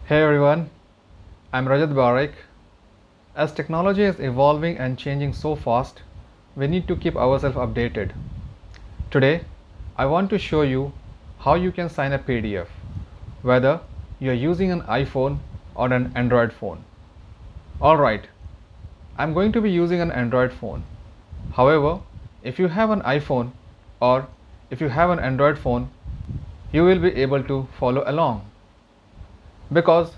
Hey everyone, I'm Rajat Barik. As technology is evolving and changing so fast, we need to keep ourselves updated. Today, I want to show you how you can sign a PDF, whether you're using an iPhone or an Android phone. Alright, I'm going to be using an Android phone. However, if you have an iPhone or if you have an Android phone, you will be able to follow along because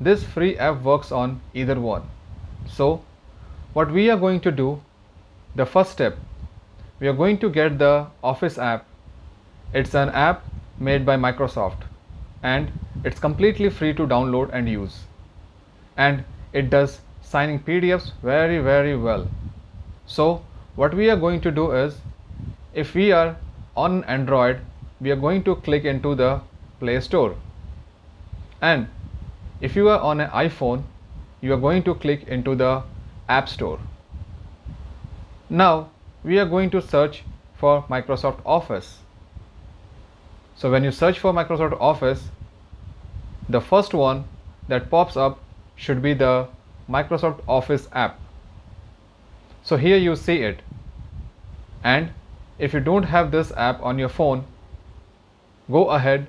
this free app works on either one. So, what we are going to do, the first step, we are going to get the Office app. It's an app made by Microsoft and it's completely free to download and use. And it does signing PDFs very well. So, what we are going to do is, if we are on Android, we are going to click into the Play Store. And if you are on an iPhone, you are going to click into the App Store. Now we are going to search for Microsoft Office. So when you search for Microsoft Office, the first one that pops up should be the Microsoft Office app. So here you see it. And if you don't have this app on your phone, go ahead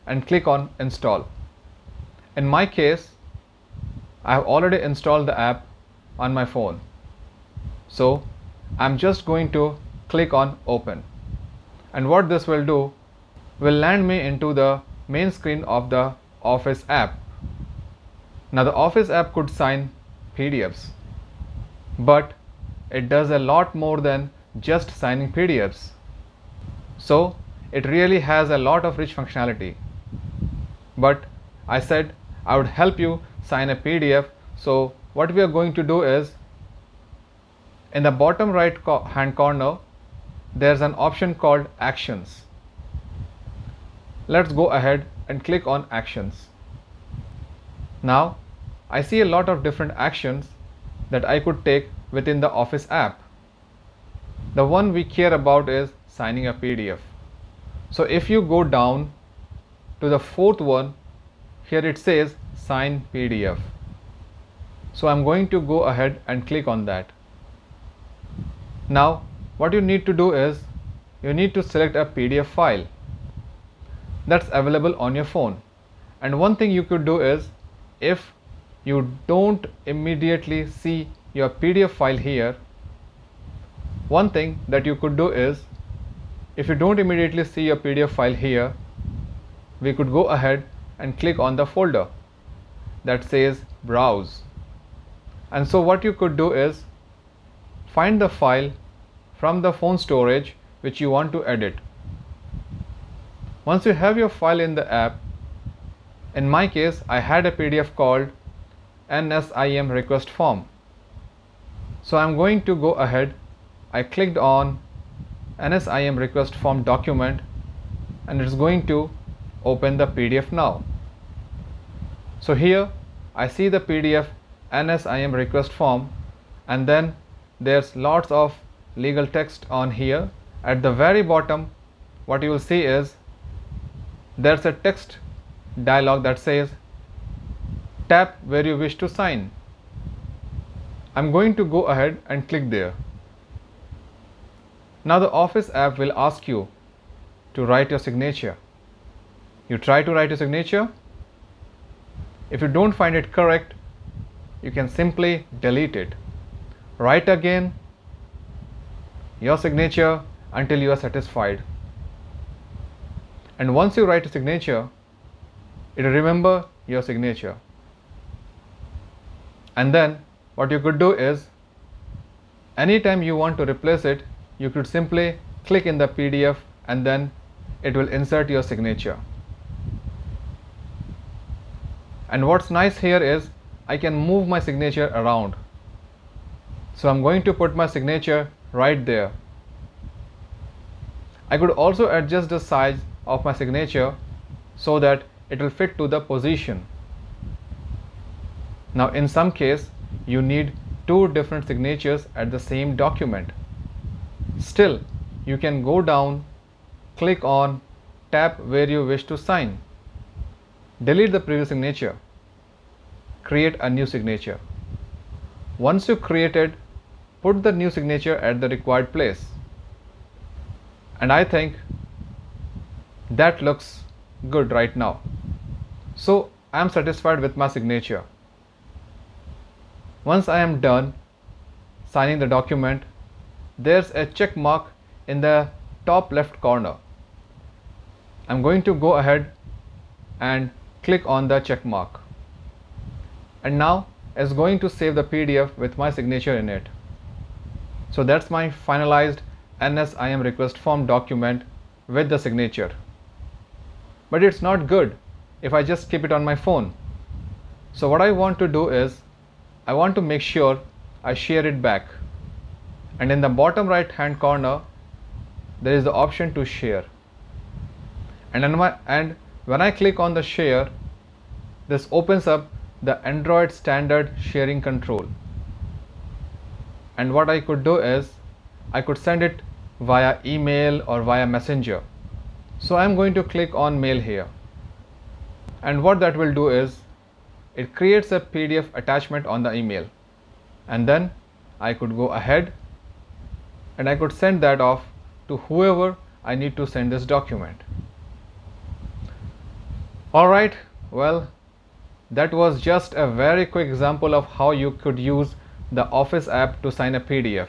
and click on install. In my case, I have already installed the app on my phone. So I'm just going to click on open. And what this will do will land me into the main screen of the Office app. Now the Office app could sign PDFs, but it does a lot more than just signing PDFs. So it really has a lot of rich functionality. But I said I would help you sign a PDF. So what we are going to do is, in the bottom right hand corner, there's an option called Actions. Let's go ahead and click on Actions. Now I see a lot of different actions that I could take within the Office app. The one we care about is signing a PDF. So if you go down to the fourth one, here it says sign PDF. So I'm going to go ahead and click on that. Now what you need to do is, you need to select a PDF file that's available on your phone. And one thing you could do is, if you don't immediately see your PDF file here, one thing that you could do is, if you don't immediately see your PDF file here, we could go ahead and click on the folder that says browse. And so what you could do is, find the file from the phone storage which you want to edit. Once you have your file in the app, in my case I had a PDF called NSIM request form. So I'm going to go ahead, I clicked on NSIM request form document, and it's going to open the PDF now. So here I see the PDF NSIM request form, and then there's lots of legal text on here. At the very bottom, what you will see is, there's a text dialog that says tap where you wish to sign. I'm going to go ahead and click there. Now the Office app will ask you to write your signature. You try to write your signature. If you don't find it correct, you can simply delete it. Write again your signature until you are satisfied. And once you write a signature, it will remember your signature. And then what you could do is, anytime you want to replace it, you could simply click in the PDF and then it will insert your signature. And what's nice here is, I can move my signature around. So I'm going to put my signature right there. I could also adjust the size of my signature so that it will fit to the position. Now in some case, you need two different signatures at the same document. Still, you can go down, click on tap where you wish to sign. delete the previous signature, create a new signature. Once you created, put the new signature at the required place. And I think that looks good right now. So I am satisfied with my signature. Once I am done signing the document, there's a check mark in the top left corner. I'm going to go ahead and click on the check mark. And now it's going to save the PDF with my signature in it. So that's my finalized NSIM request form document with the signature. But it's not good if I just keep it on my phone. So what I want to do is, I want to make sure I share it back. And in the bottom right hand corner, there is the option to share. And when I click on the share, this opens up the Android standard sharing control. And what I could do is, I could send it via email or via messenger. So I'm going to click on mail here. And what that will do is, it creates a PDF attachment on the email. And then I could go ahead and I could send that off to whoever I need to send this document. Alright, well, that was just a very quick example of how you could use the Office app to sign a PDF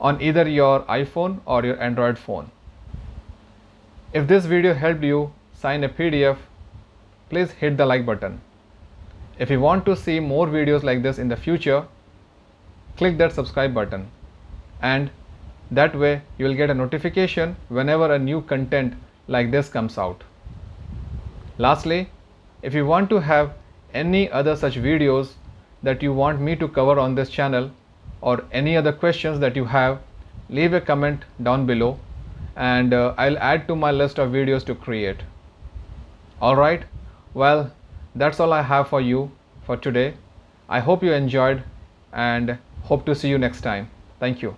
on either your iPhone or your Android phone. If this video helped you sign a PDF, please hit the like button. If you want to see more videos like this in the future, click that subscribe button, and that way you will get a notification whenever a new content like this comes out. Lastly, if you want to have any other such videos that you want me to cover on this channel, or any other questions that you have, leave a comment down below and I'll add to my list of videos to create. Alright, well, that's all I have for you for today. I hope you enjoyed and hope to see you next time. Thank you.